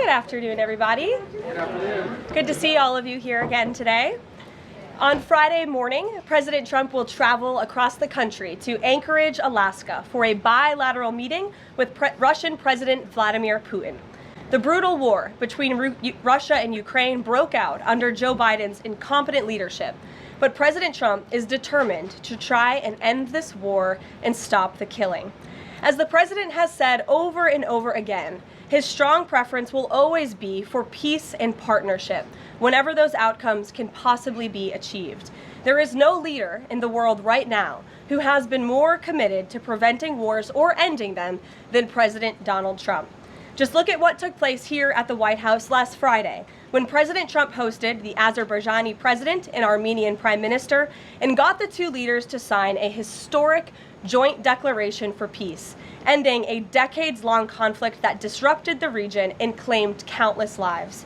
Good afternoon, everybody. Good afternoon. Good to see all of you here again today. On Friday morning, President Trump will travel across the country to Anchorage, Alaska, for a bilateral meeting with Russian President Vladimir Putin. The brutal war between Russia and Ukraine broke out under Joe Biden's incompetent leadership, but President Trump is determined to try and end this war and stop the killing. As the president has said over and over again, his strong preference will always be for peace and partnership whenever those outcomes can possibly be achieved. There is no leader in the world right now who has been more committed to preventing wars or ending them than President Donald Trump. Just look at what took place here at the White House last Friday, when President Trump hosted the Azerbaijani president and Armenian prime minister and got the two leaders to sign a historic joint declaration for peace, ending a decades-long conflict that disrupted the region and claimed countless lives.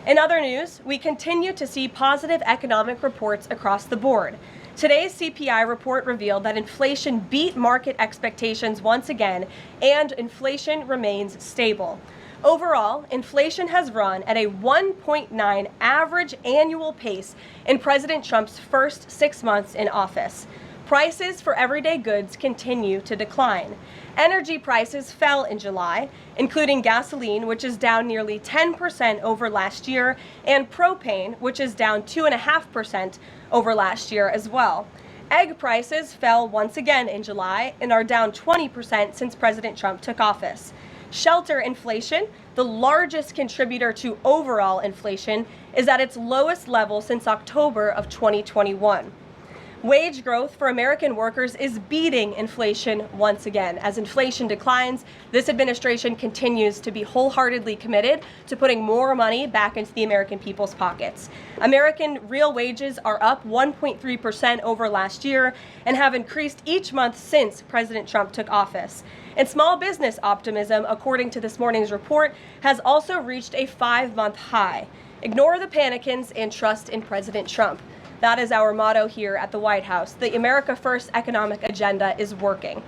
In other news, we continue to see positive economic reports across the board. Today's CPI report revealed that inflation beat market expectations once again, and inflation remains stable. Overall, inflation has run at a 1.9 average annual pace in President Trump's first 6 months in office. Prices for everyday goods continue to decline. Energy prices fell in July, including gasoline, which is down nearly 10% over last year, and propane, which is down 2.5% over last year as well. Egg prices fell once again in July and are down 20% since President Trump took office. Shelter inflation, the largest contributor to overall inflation, is at its lowest level since October of 2021. Wage growth for American workers is beating inflation once again. As inflation declines, this administration continues to be wholeheartedly committed to putting more money back into the American people's pockets. American real wages are up 1.3% over last year and have increased each month since President Trump took office. And small business optimism, according to this morning's report, has also reached a 5-month high. Ignore the panicans and trust in President Trump. That is our motto here at the White House. The America First economic agenda is working.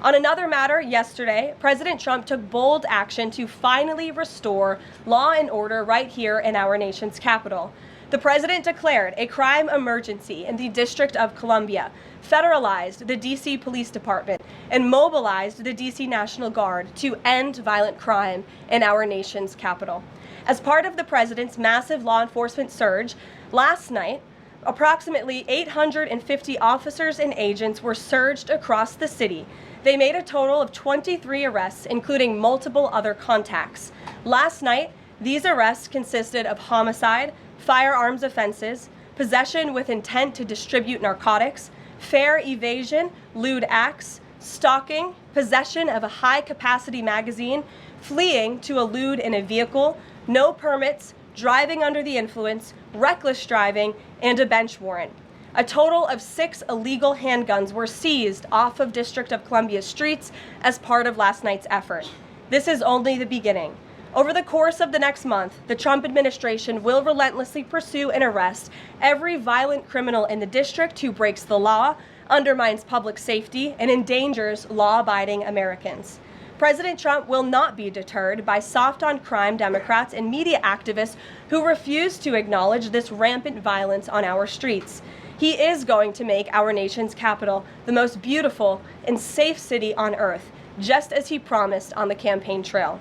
On another matter, yesterday, President Trump took bold action to finally restore law and order right here in our nation's capital. The president declared a crime emergency in the District of Columbia, federalized the D.C. Police Department, and mobilized the D.C. National Guard to end violent crime in our nation's capital. As part of the president's massive law enforcement surge, last night, approximately 850 officers and agents were surged across the city. They made a total of 23 arrests, including multiple other contacts. Last night, these arrests consisted of homicide, firearms offenses, possession with intent to distribute narcotics, fare evasion, lewd acts, stalking, possession of a high-capacity magazine, fleeing to a lewd in a vehicle, no permits, driving under the influence, reckless driving, and a bench warrant. A total of 6 illegal handguns were seized off of District of Columbia streets as part of last night's effort. This is only the beginning. Over the course of the next month, the Trump administration will relentlessly pursue and arrest every violent criminal in the district who breaks the law, undermines public safety, and endangers law-abiding Americans. President Trump will not be deterred by soft-on-crime Democrats and media activists who refuse to acknowledge this rampant violence on our streets. He is going to make our nation's capital the most beautiful and safe city on earth, just as he promised on the campaign trail.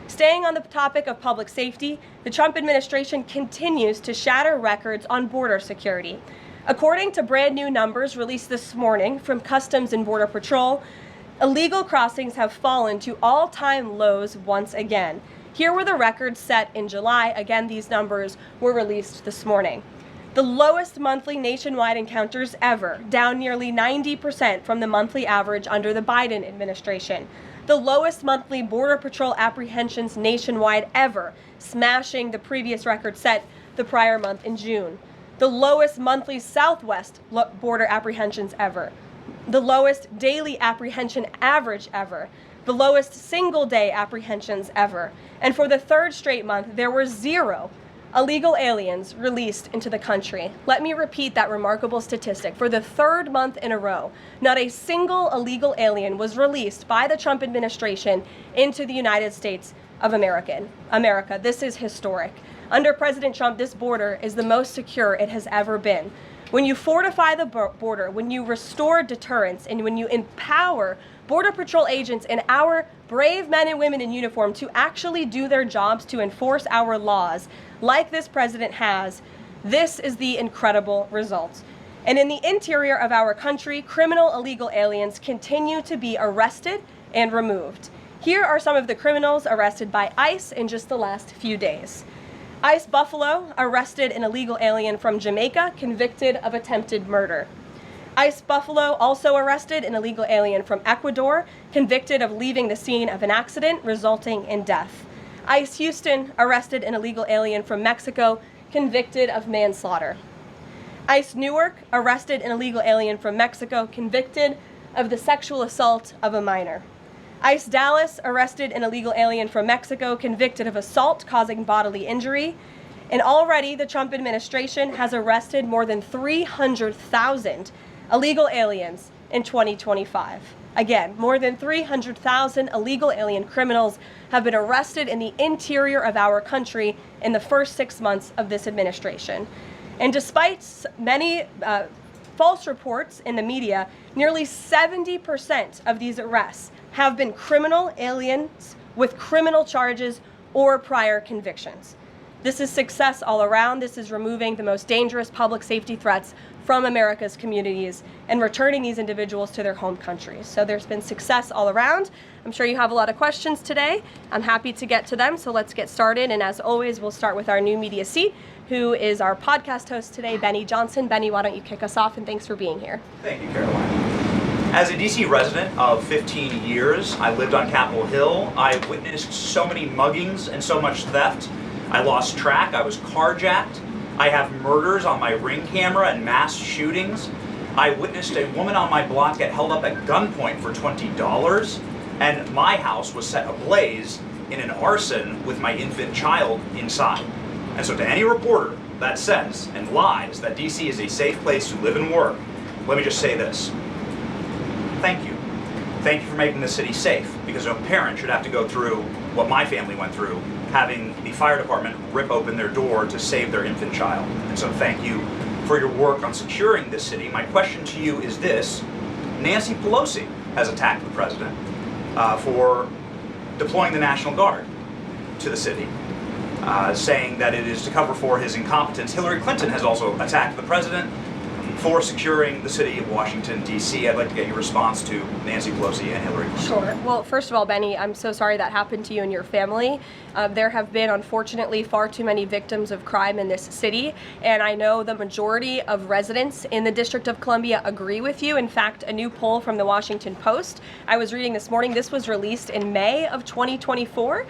Staying on the topic of public safety, the Trump administration continues to shatter records on border security. According to brand new numbers released this morning from Customs and Border Patrol, illegal crossings have fallen to all-time lows once again. Here were the records set in July. Again, these numbers were released this morning. The lowest monthly nationwide encounters ever, down nearly 90% from the monthly average under the Biden administration. The lowest monthly Border Patrol apprehensions nationwide ever, smashing the previous record set the prior month in June. The lowest monthly Southwest border apprehensions ever. The lowest daily apprehension average ever, the lowest single-day apprehensions ever. And for the third straight month, there were 0 illegal aliens released into the country. Let me repeat that remarkable statistic. For the third month in a row, not a single illegal alien was released by the Trump administration into the United States of America. This is historic. Under President Trump, this border is the most secure it has ever been. When you fortify the border, when you restore deterrence, and when you empower Border Patrol agents and our brave men and women in uniform to actually do their jobs to enforce our laws, like this president has, this is the incredible result. And in the interior of our country, criminal illegal aliens continue to be arrested and removed. Here are some of the criminals arrested by ICE in just the last few days. ICE Buffalo arrested an illegal alien from Jamaica convicted of attempted murder. ICE Buffalo also arrested an illegal alien from Ecuador convicted of leaving the scene of an accident resulting in death. ICE Houston arrested an illegal alien from Mexico convicted of manslaughter. ICE Newark arrested an illegal alien from Mexico convicted of the sexual assault of a minor. ICE Dallas arrested an illegal alien from Mexico convicted of assault causing bodily injury. And already the Trump administration has arrested more than 300,000 illegal aliens in 2025. Again, more than 300,000 illegal alien criminals have been arrested in the interior of our country in the first 6 months of this administration. And despite many false reports in the media, nearly 70% of these arrests have been criminal aliens with criminal charges or prior convictions. This is success all around. This is removing the most dangerous public safety threats from America's communities and returning these individuals to their home countries. So there's been success all around. I'm sure you have a lot of questions today. I'm happy to get to them, so let's get started. And as always, we'll start with our new media seat, who is our podcast host today, Benny Johnson. Benny, why don't you kick us off, and thanks for being here. Thank you, Karoline. As a DC resident of 15 years, I lived on Capitol Hill. I witnessed so many muggings and so much theft. I lost track. I was carjacked. I have murders on my Ring camera and mass shootings. I witnessed a woman on my block get held up at gunpoint for $20, and my house was set ablaze in an arson with my infant child inside. And so to any reporter that says and lies that DC is a safe place to live and work, let me just say this. Thank you. Thank you for making the city safe, because no parent should have to go through what my family went through, having the fire department rip open their door to save their infant child. And so thank you for your work on securing this city. My question to you is this. Nancy Pelosi has attacked the president for deploying the National Guard to the city, saying that it is to cover for his incompetence. Hillary Clinton has also attacked the president for securing the city of Washington, D.C. I'd like to get your response to Nancy Pelosi and Hillary Clinton. Sure. Well, first of all, Benny, I'm so sorry that happened to you and your family. There have been, unfortunately, far too many victims of crime in this city, and I know the majority of residents in the District of Columbia agree with you. In fact, a new poll from the Washington Post I was reading this morning, this was released in May of 2024,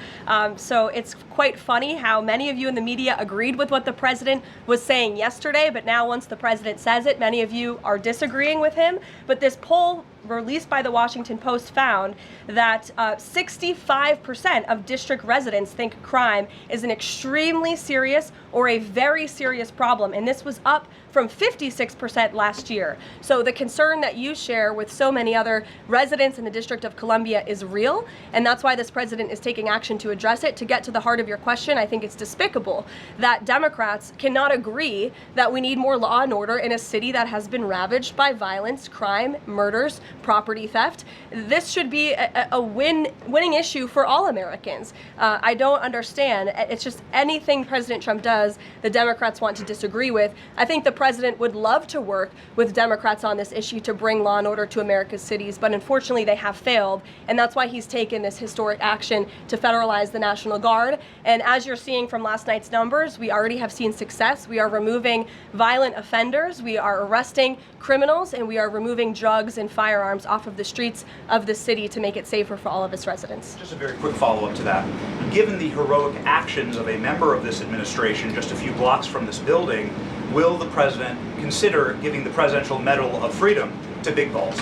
so it's quite funny how many of you in the media agreed with what the president was saying yesterday, but now once the president says it, many of you are disagreeing with him. But this poll released by the Washington Post found that 65% of district residents think crime is an extremely serious or a very serious problem, and this was up from 56% last year. So the concern that you share with so many other residents in the District of Columbia is real, and that's why this president is taking action to address it. To get to the heart of your question, I think it's despicable that Democrats cannot agree that we need more law and order in a city that has been ravaged by violence, crime, murders, property theft. This should be a winning issue for all Americans. I don't understand. It's just anything President Trump does, the Democrats want to disagree with. I think the president would love to work with Democrats on this issue to bring law and order to America's cities, but unfortunately they have failed, and that's why he's taken this historic action to federalize the National Guard. And as you're seeing from last night's numbers, we already have seen success. We are removing violent offenders, we are arresting criminals, and we are removing drugs and firearms off of the streets of the city to make it safer for all of its residents. Just a very quick follow-up to that. Given the heroic actions of a member of this administration just a few blocks from this building, will the president consider giving the Presidential Medal of Freedom to Big Balls?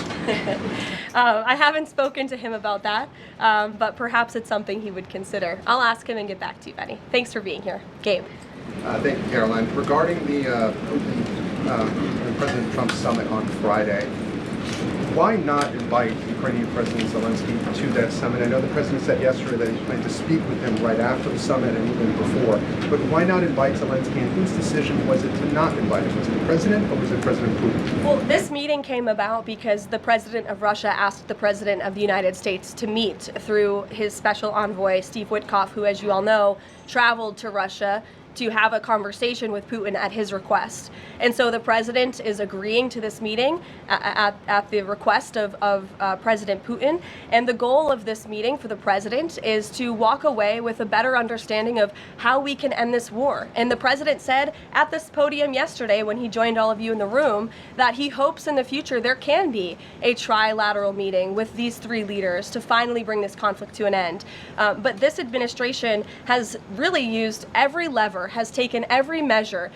I haven't spoken to him about that, but perhaps it's something he would consider. I'll ask him and get back to you, Benny. Thanks for being here. Gabe. Thank you, Caroline. Regarding the President Trump summit on Friday, Why not invite Ukrainian President Zelensky to that summit? I know the president said yesterday that he planned to speak with him right after the summit and even before, but why not invite Zelensky, and whose decision was it to not invite him? Was it the president or was it President Putin? Well, this meeting came about because the president of Russia asked the president of the United States to meet through his special envoy, Steve Witkoff, who, as you all know, traveled to Russia to have a conversation with Putin at his request. And so the president is agreeing to this meeting at the request of President Putin. And the goal of this meeting for the president is to walk away with a better understanding of how we can end this war. And the president said at this podium yesterday when he joined all of you in the room that he hopes in the future there can be a trilateral meeting with these three leaders to finally bring this conflict to an end. But this administration has really used every lever, has taken every measure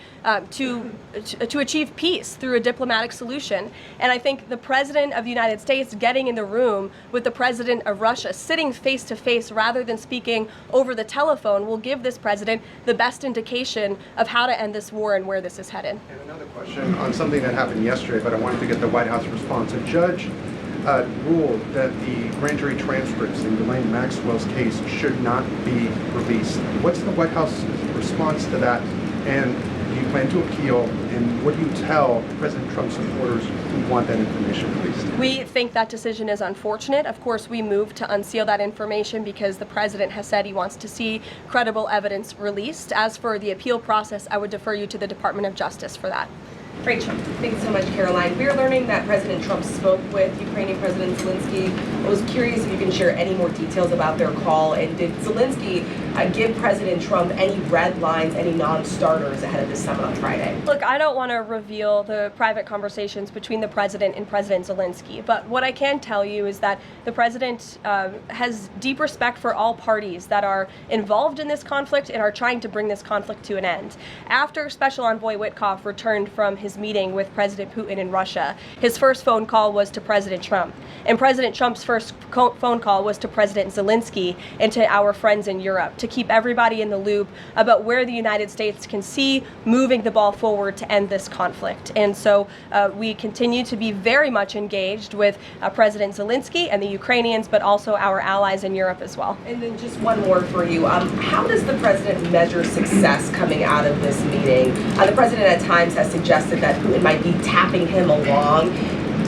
to achieve peace through a diplomatic solution. And I think the president of the United States getting in the room with the president of Russia, sitting face to face rather than speaking over the telephone, will give this president the best indication of how to end this war and where this is headed. And another question on something that happened yesterday, but I wanted to get the White House response. A judge ruled that the grand jury transcripts in Ghislaine Maxwell's case should not be released. What's the White House response to that? And do you plan to appeal? And what do you tell President Trump's supporters who want that information released? We think that decision is unfortunate. Of course, we moved to unseal that information because the president has said he wants to see credible evidence released. As for the appeal process, I would defer you to the Department of Justice for that. Rachel. Thanks so much, Caroline. We're learning that President Trump spoke with Ukrainian President Zelensky. I was curious if you can share any more details about their call, and did Zelensky give President Trump any red lines, any non-starters ahead of this summit on Friday? Look, I don't want to reveal the private conversations between the president and President Zelensky, but what I can tell you is that the president has deep respect for all parties that are involved in this conflict and are trying to bring this conflict to an end. After Special Envoy Witkoff returned from his meeting with President Putin in Russia, his first phone call was to President Trump. And President Trump's first phone call was to President Zelensky and to our friends in Europe to keep everybody in the loop about where the United States can see moving the ball forward to end this conflict. And so we continue to be very much engaged with President Zelensky and the Ukrainians, but also our allies in Europe as well. And then just one more for you. How does the president measure success coming out of this meeting? The president at times has suggested that Putin might be tapping him along.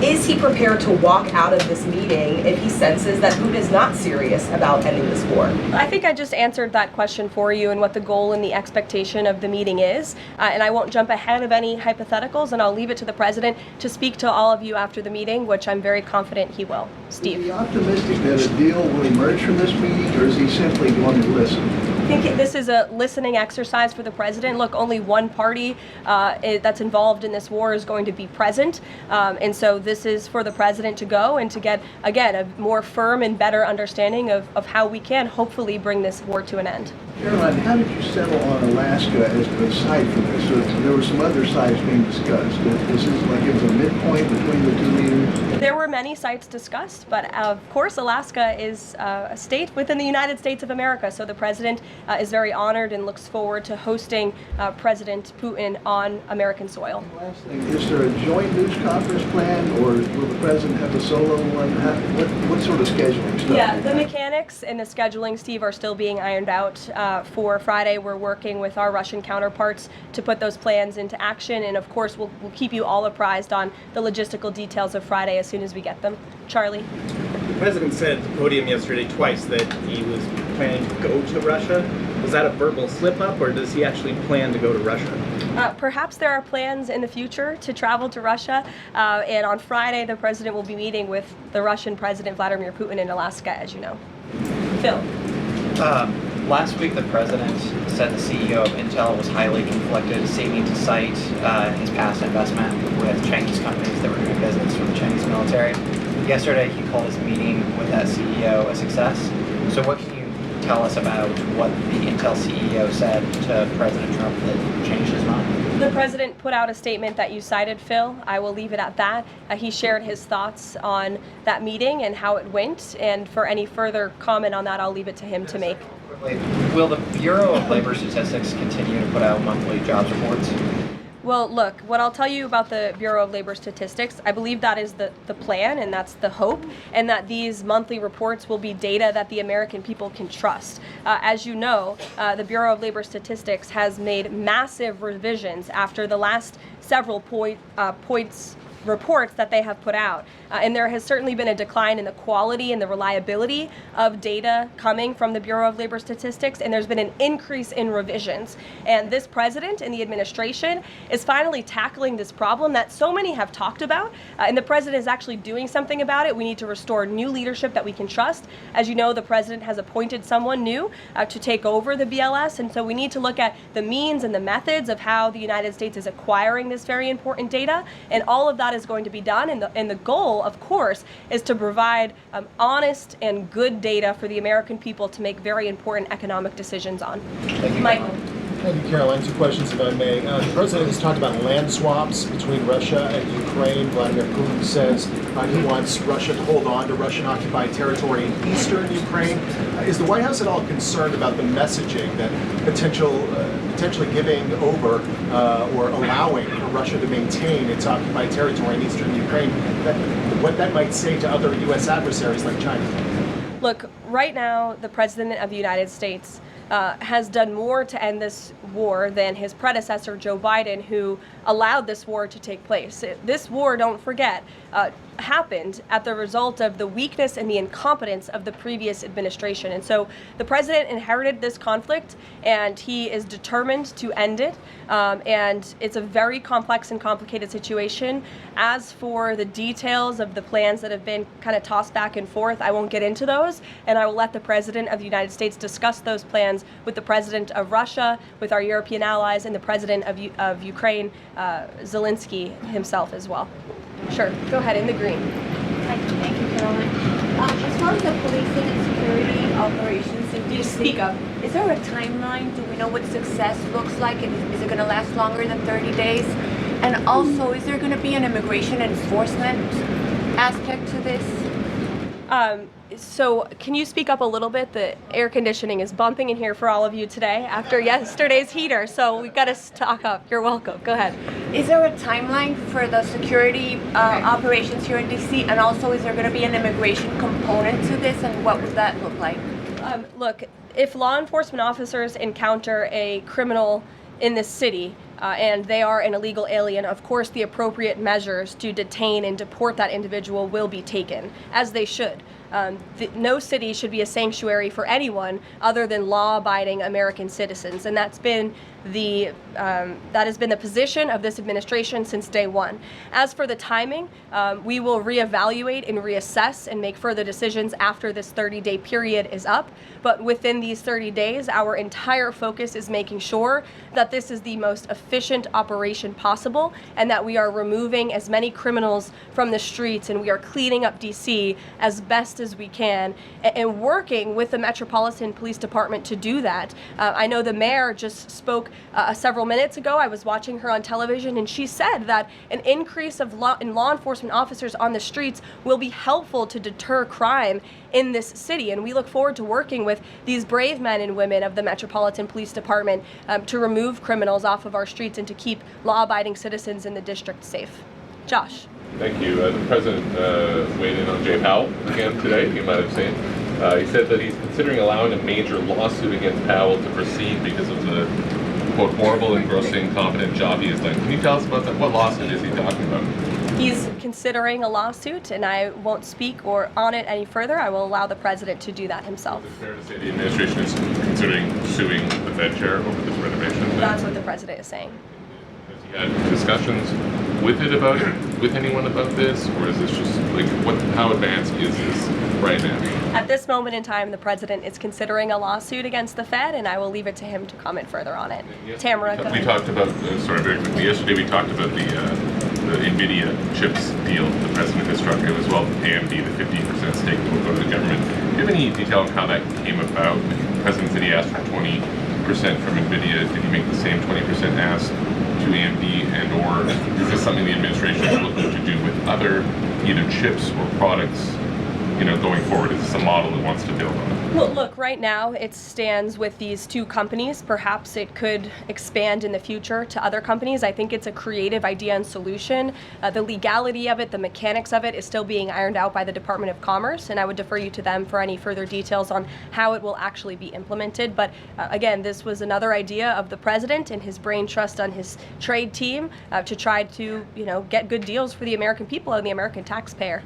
Is he prepared to walk out of this meeting if he senses that Putin is not serious about ending this war? I think I just answered that question for you and what the goal and the expectation of the meeting is. And I won't jump ahead of any hypotheticals, and I'll leave it to the president to speak to all of you after the meeting, which I'm very confident he will. Steve. Is he optimistic that a deal will emerge from this meeting, or is he simply going to listen? I think this is a listening exercise for the president. Look, only one party that's involved in this war is going to be present. And so this is for the president to go and to get, again, a more firm and better understanding of how we can hopefully bring this war to an end. Caroline, how did you settle on Alaska as the site for this? So there were some other sites being discussed. This is like it was a midpoint between the two leaders? There were many sites discussed, but of course Alaska is a state within the United States of America. So the president is very honored and looks forward to hosting President Putin on American soil. Last thing, is there a joint news conference plan, or will the president have a solo one? What sort of scheduling stuff? Yeah, the mechanics and the scheduling, Steve, are still being ironed out. For Friday, we're working with our Russian counterparts to put those plans into action, and of course we'll keep you all apprised on the logistical details of Friday as soon as we get them. Charlie? The president said at the podium yesterday twice that he was planning to go to Russia. Was that a verbal slip-up, or does he actually plan to go to Russia? Perhaps there are plans in the future to travel to Russia, and on Friday the president will be meeting with the Russian President Vladimir Putin in Alaska, as you know. Phil? Last week, the president said the CEO of Intel was highly conflicted, seeming to cite his past investment with Chinese companies that were doing business with the Chinese military. Yesterday, he called his meeting with that CEO a success. So what can you tell us about what the Intel CEO said to President Trump that changed his mind? The president put out a statement that you cited, Phil. I will leave it at that. He shared his thoughts on that meeting and how it went, and for any further comment on that, I'll leave it to him to make. Will the Bureau of Labor Statistics continue to put out monthly jobs reports? Well, look, what I'll tell you about the Bureau of Labor Statistics, I believe that is the plan and that's the hope, and that these monthly reports will be data that the American people can trust. As you know, the Bureau of Labor Statistics has made massive revisions after the last several reports that they have put out. And there has certainly been a decline in the quality and the reliability of data coming from the Bureau of Labor Statistics, and there's been an increase in revisions. And this president and the administration is finally tackling this problem that so many have talked about, and the president is actually doing something about it. We need to restore new leadership that we can trust. As you know, the president has appointed someone new to take over the BLS, and so we need to look at the means and the methods of how the United States is acquiring this very important data, and all of that is going to be done, and the goal, of course, is to provide honest and good data for the American people to make very important economic decisions on. Thank you, Michael. Thank you, Caroline. 2 questions, if I may. The president has talked about land swaps between Russia and Ukraine. Vladimir Putin says he wants Russia to hold on to Russian-occupied territory in eastern Ukraine. Is the White House at all concerned about the messaging that potentially giving over or allowing for Russia to maintain its occupied territory in eastern Ukraine, what that might say to other U.S. adversaries like China? Look, right now, the President of the United States has done more to end this war than his predecessor, Joe Biden, who allowed this war to take place. This war, don't forget, happened at the result of the weakness and the incompetence of the previous administration. And so the president inherited this conflict, and he is determined to end it. And it's a very complex and complicated situation. As for the details of the plans that have been kind of tossed back and forth, I won't get into those, and I will let the President of the United States discuss those plans with the President of Russia, with our European allies, and the President of Ukraine, Zelensky himself as well. Sure, go ahead, in the green. Thank you, Caroline. As far as the policing and security operations in DC, Speak up. Is there a timeline? Do we know what success looks like? And is it going to last longer than 30 days? And also, is there going to be an immigration enforcement aspect to this? So can you speak up a little bit? The air conditioning is bumping in here for all of you today after yesterday's heater, so we've got to stock up. You're welcome. Go ahead. Is there a timeline for the security operations here in DC? And also, is there going to be an immigration component to this? And what would that look like? Look, if law enforcement officers encounter a criminal in this city, and they are an illegal alien, of course the appropriate measures to detain and deport that individual will be taken, as they should. No city should be a sanctuary for anyone other than law-abiding American citizens, and that has been the position of this administration since day one. As for the timing, we will reevaluate and reassess and make further decisions after this 30-day period is up. But within these 30 days, our entire focus is making sure that this is the most efficient operation possible, and that we are removing as many criminals from the streets, and we are cleaning up DC as best as we can, and working with the Metropolitan Police Department to do that. I know the mayor just spoke several minutes ago. I was watching her on television, and she said that an increase in law enforcement officers on the streets will be helpful to deter crime in this city, and we look forward to working with these brave men and women of the Metropolitan Police Department to remove criminals off of our streets and to keep law-abiding citizens in the district safe. Josh. Thank you. The President weighed in on Jay Powell again today, you might have seen. He said that he's considering allowing a major lawsuit against Powell to proceed because of the, quote, horrible and grossly incompetent job he has done. Can you tell us about that? What lawsuit is he talking about? He's considering a lawsuit, and I won't speak on it any further. I will allow the President to do that himself. Is it fair to say the administration is considering suing the Fed chair over this renovation? That's what the President is saying. Has he had discussions with anyone about this, or is this just like how advanced is this right now? At this moment in time, the President is considering a lawsuit against the Fed, and I will leave it to him to comment further on it. Tamara, go ahead. We talked about yesterday. We talked about the NVIDIA chips deal the President has struck as well. AMD, the 15% stake that will go to the government. Do you have any detail on how that came about? The President said he asked for 20% from NVIDIA. Did he make the same 20% ask to AMD, and/or is this something the administration is looking to do with other either chips or products going forward? Is this a model it wants to build on? Well, look, right now it stands with these two companies. Perhaps it could expand in the future to other companies. I think it's a creative idea and solution. The legality of it, the mechanics of it is still being ironed out by the Department of Commerce, and I would defer you to them for any further details on how it will actually be implemented. But again, this was another idea of the president and his brain trust on his trade team to try to, get good deals for the American people and the American taxpayer.